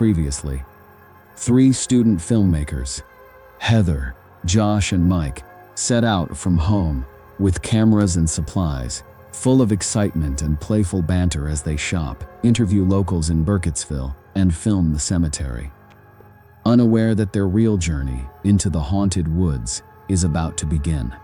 previously. 3 student filmmakers, Heather, Josh, and Mike, set out from home with cameras and supplies, full of excitement and playful banter as they shop, interview locals in Burkittsville, and film the cemetery. Unaware that their real journey into the haunted woods is about to begin.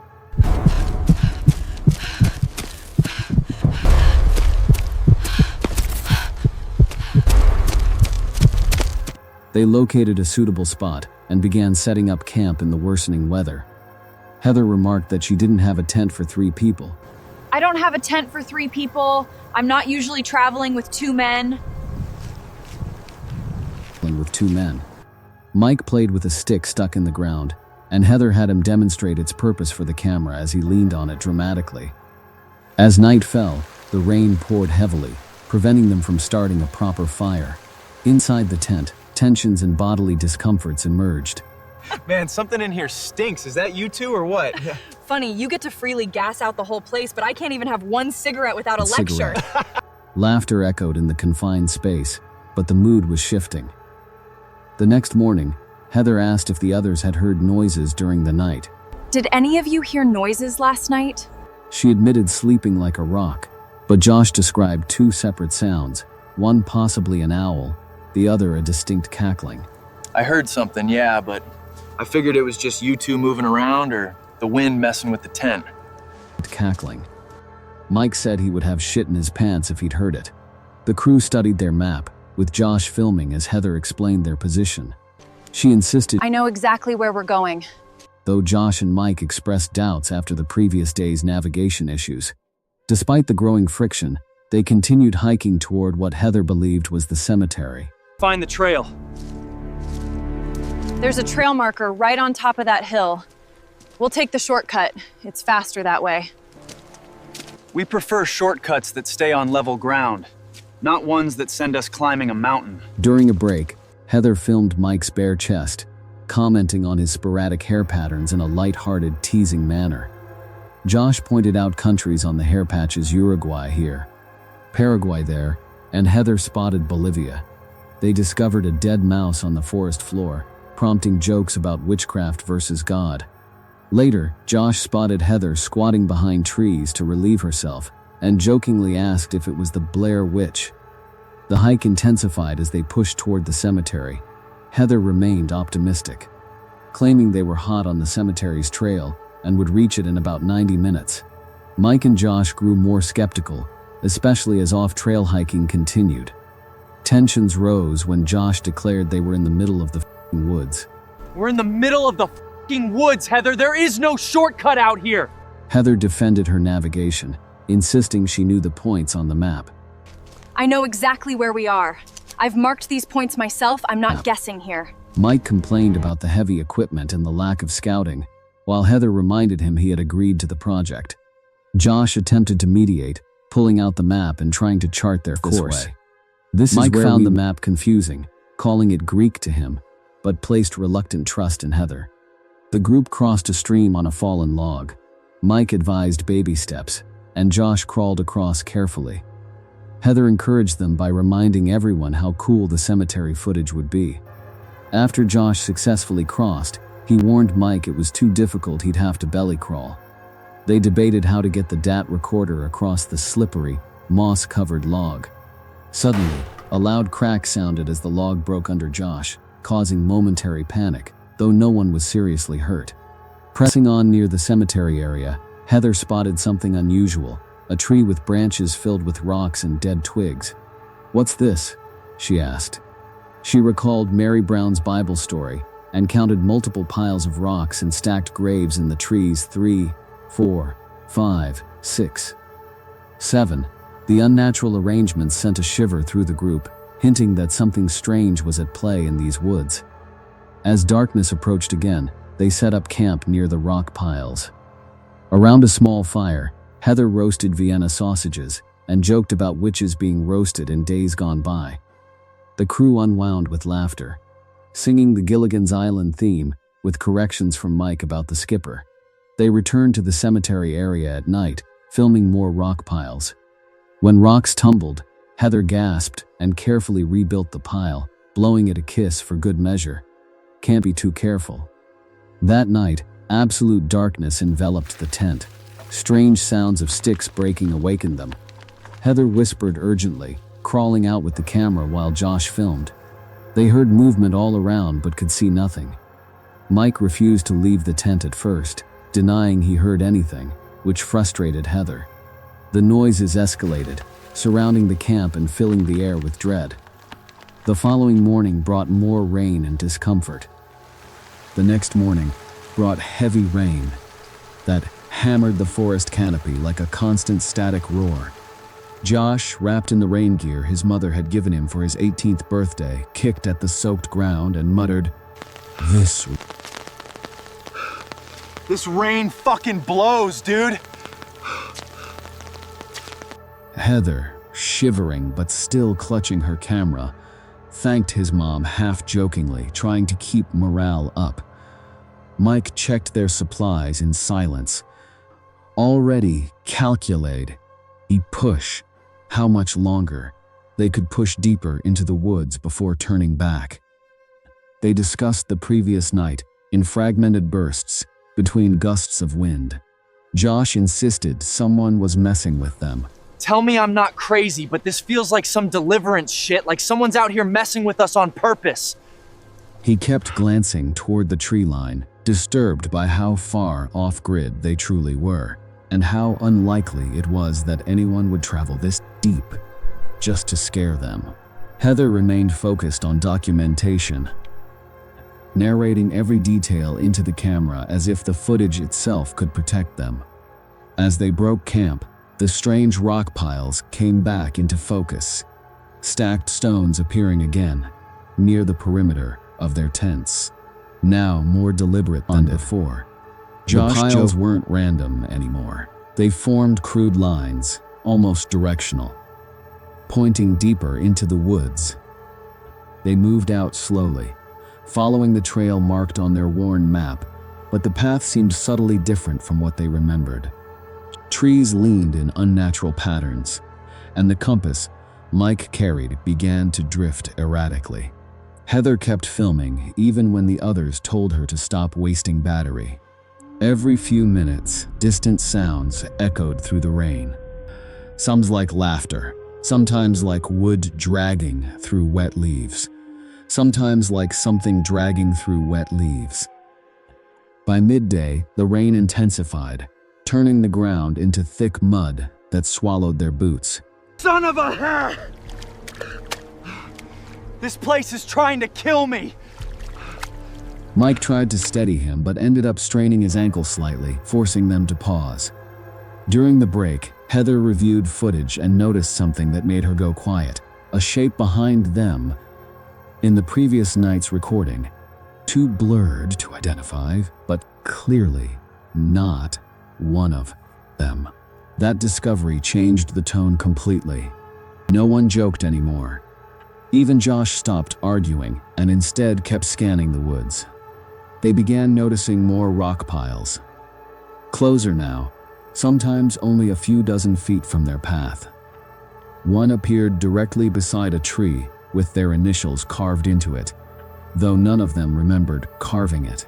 They located a suitable spot and began setting up camp in the worsening weather. Heather remarked that she didn't have a tent for 3 people. I don't have a tent for 3 people. I'm not usually traveling with 2 men. With 2 men. Mike played with a stick stuck in the ground, and Heather had him demonstrate its purpose for the camera as he leaned on it dramatically. As night fell, the rain poured heavily, preventing them from starting a proper fire. Inside the tent, tensions and bodily discomforts emerged. Man, something in here stinks. Is that you two or what? Funny, you get to freely gas out the whole place, but I can't even have 1 cigarette without a lecture. Laughter echoed in the confined space, but the mood was shifting. The next morning, Heather asked if the others had heard noises during the night. Did any of you hear noises last night? She admitted sleeping like a rock, but Josh described 2 separate sounds, one possibly an owl, the other a distinct cackling. I heard something, yeah, but I figured it was just you two moving around or the wind messing with the tent. Cackling. Mike said he would have shit in his pants if he'd heard it. The crew studied their map, with Josh filming as Heather explained their position. She insisted, I know exactly where we're going. Though Josh and Mike expressed doubts after the previous day's navigation issues. Despite the growing friction, they continued hiking toward what Heather believed was the cemetery. Find the trail. There's a trail marker right on top of that hill. We'll take the shortcut. It's faster that way. We prefer shortcuts that stay on level ground, not ones that send us climbing a mountain. During a break, Heather filmed Mike's bare chest, commenting on his sporadic hair patterns in a light-hearted, teasing manner. Josh pointed out countries on the hair patches: Uruguay here, Paraguay there, and Heather spotted Bolivia. They discovered a dead mouse on the forest floor, prompting jokes about witchcraft versus God. Later, Josh spotted Heather squatting behind trees to relieve herself and jokingly asked if it was the Blair witch. The hike intensified as they pushed toward the cemetery. Heather remained optimistic, claiming they were hot on the cemetery's trail and would reach it in about 90 minutes. Mike and Josh grew more skeptical, especially as off-trail hiking continued. Tensions rose when Josh declared they were in the middle of the woods. We're in the middle of the woods, Heather. There is no shortcut out here. Heather defended her navigation, insisting she knew the points on the map. I know exactly where we are. I've marked these points myself. I'm not guessing here. Mike complained about the heavy equipment and the lack of scouting, while Heather reminded him he had agreed to the project. Josh attempted to mediate, pulling out the map and trying to chart their course. Mike found the map confusing, calling it Greek to him, but placed reluctant trust in Heather. The group crossed a stream on a fallen log. Mike advised baby steps, and Josh crawled across carefully. Heather encouraged them by reminding everyone how cool the cemetery footage would be. After Josh successfully crossed, he warned Mike it was too difficult, he'd have to belly crawl. They debated how to get the DAT recorder across the slippery, moss-covered log. Suddenly, a loud crack sounded as the log broke under Josh, causing momentary panic, though no one was seriously hurt. Pressing on near the cemetery area, Heather spotted something unusual, a tree with branches filled with rocks and dead twigs. "What's this?" she asked. She recalled Mary Brown's Bible story and counted multiple piles of rocks and stacked graves in the trees: 3, 4, 5, 6, 7. The unnatural arrangements sent a shiver through the group, hinting that something strange was at play in these woods. As darkness approached again, they set up camp near the rock piles. Around a small fire, Heather roasted Vienna sausages and joked about witches being roasted in days gone by. The crew unwound with laughter, singing the Gilligan's Island theme with corrections from Mike about the skipper. They returned to the cemetery area at night, filming more rock piles. When rocks tumbled, Heather gasped and carefully rebuilt the pile, blowing it a kiss for good measure. Can't be too careful. That night, absolute darkness enveloped the tent. Strange sounds of sticks breaking awakened them. Heather whispered urgently, crawling out with the camera while Josh filmed. They heard movement all around but could see nothing. Mike refused to leave the tent at first, denying he heard anything, which frustrated Heather. The noises escalated, surrounding the camp and filling the air with dread. The following morning brought more rain and discomfort. The next morning brought heavy rain that hammered the forest canopy like a constant static roar. Josh, wrapped in the rain gear his mother had given him for his 18th birthday, kicked at the soaked ground and muttered, This rain fucking blows, dude. Heather, shivering but still clutching her camera, thanked his mom half-jokingly, trying to keep morale up. Mike checked their supplies in silence. Already calculated, he'd push. How much longer? They could push deeper into the woods before turning back. They discussed the previous night in fragmented bursts between gusts of wind. Josh insisted someone was messing with them. Tell me I'm not crazy, but this feels like some deliverance shit, like someone's out here messing with us on purpose. He kept glancing toward the tree line, disturbed by how far off-grid they truly were, and how unlikely it was that anyone would travel this deep just to scare them. Heather remained focused on documentation, narrating every detail into the camera as if the footage itself could protect them. As they broke camp, the strange rock piles came back into focus, stacked stones appearing again, near the perimeter of their tents, now more deliberate than before. The piles weren't random anymore. They formed crude lines, almost directional, pointing deeper into the woods. They moved out slowly, following the trail marked on their worn map, but the path seemed subtly different from what they remembered. Trees leaned in unnatural patterns, and the compass Mike carried began to drift erratically. Heather kept filming even when the others told her to stop wasting battery. Every few minutes, distant sounds echoed through the rain. Some like laughter, sometimes like wood dragging through wet leaves, sometimes like something dragging through wet leaves. By midday, the rain intensified, turning the ground into thick mud that swallowed their boots. Son of a hair! This place is trying to kill me! Mike tried to steady him but ended up straining his ankle slightly, forcing them to pause. During the break, Heather reviewed footage and noticed something that made her go quiet. A shape behind them in the previous night's recording. Too blurred to identify, but clearly not one of them. That discovery changed the tone completely. No one joked anymore. Even Josh stopped arguing and instead kept scanning the woods. They began noticing more rock piles. Closer now, sometimes only a few dozen feet from their path. One appeared directly beside a tree with their initials carved into it, though none of them remembered carving it.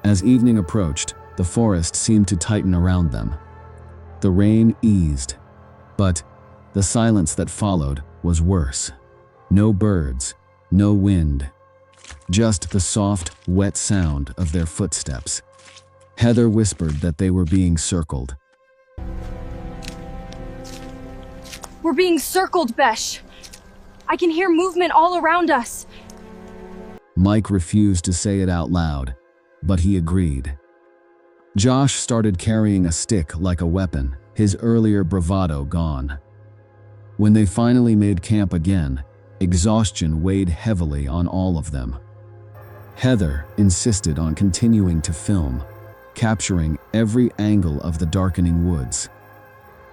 As evening approached, the forest seemed to tighten around them. The rain eased, but the silence that followed was worse. No birds, no wind, just the soft, wet sound of their footsteps. Heather whispered that they were being circled. We're being circled, Besh. I can hear movement all around us. Mike refused to say it out loud, but he agreed. Josh started carrying a stick like a weapon, his earlier bravado gone. When they finally made camp again, exhaustion weighed heavily on all of them. Heather insisted on continuing to film, capturing every angle of the darkening woods.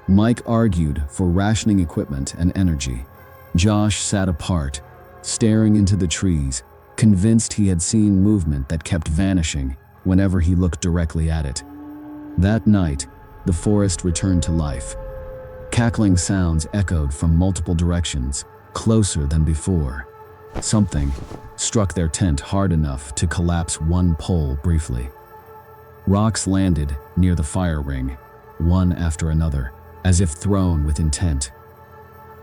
Mike argued for rationing equipment and energy. Josh sat apart, staring into the trees, convinced he had seen movement that kept vanishing whenever he looked directly at it. That night, the forest returned to life. Cackling sounds echoed from multiple directions, closer than before. Something struck their tent hard enough to collapse one pole briefly. Rocks landed near the fire ring, one after another, as if thrown with intent.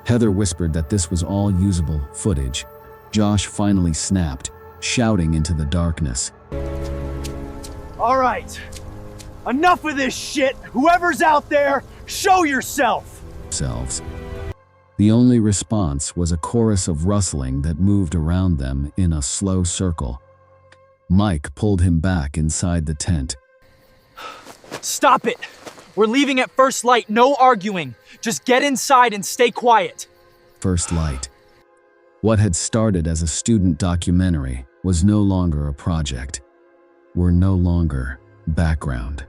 Heather whispered that this was all usable footage. Josh finally snapped, shouting into the darkness. All right, enough of this shit. Whoever's out there, show yourself. The only response was a chorus of rustling that moved around them in a slow circle. Mike pulled him back inside the tent. Stop it. We're leaving at first light, no arguing. Just get inside and stay quiet. First light. What had started as a student documentary was no longer a project. Were no longer background.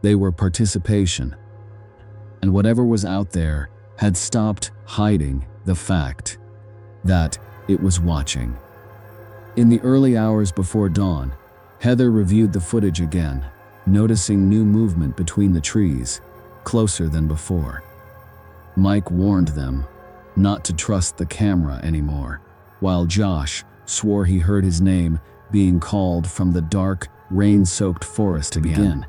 They were participation. And whatever was out there had stopped hiding the fact that it was watching. In the early hours before dawn, Heather reviewed the footage again, noticing new movement between the trees, closer than before. Mike warned them not to trust the camera anymore, while Josh swore he heard his name being called from the dark, rain-soaked forest again.